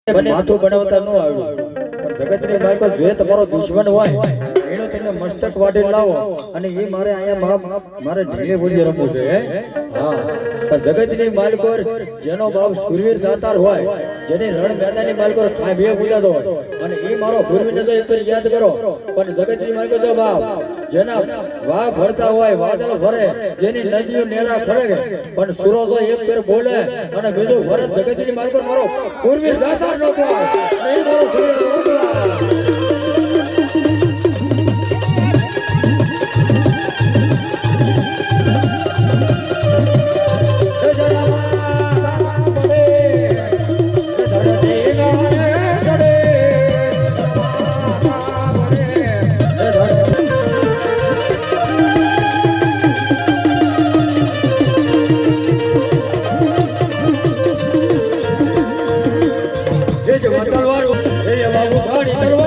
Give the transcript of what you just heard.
માથું બનાવતા ન આવ્યું પણ જગતની માલકો જે તમારો દુશ્મન હોય એનો તમે મસ્તક વાઢી લાવો અને એ મારે અહીંયા મારે ઢીલે બોલી રમવું છે હા પણ જગતની માલકો જેનો બાપ સુરવીર દાતાર હોય જેની રણ મેદાનની માલકો ખાભીએ બોલાતો હોય અને એ મારો ગુરવીને તો એક યાદ કરો પણ જગતની માલકો જો બાપ જેના વાહ ફરતા હોય વાદળ ફરે જેની નદીઓ નેરા ફરે પણ સુરો તો એક પેર બોલે અને બીજું ફરે જગતની માલકો મારો ગુરવીર દાતાર નો બોલ એ મારો સુરવીર બાબુ ગાડી કરવા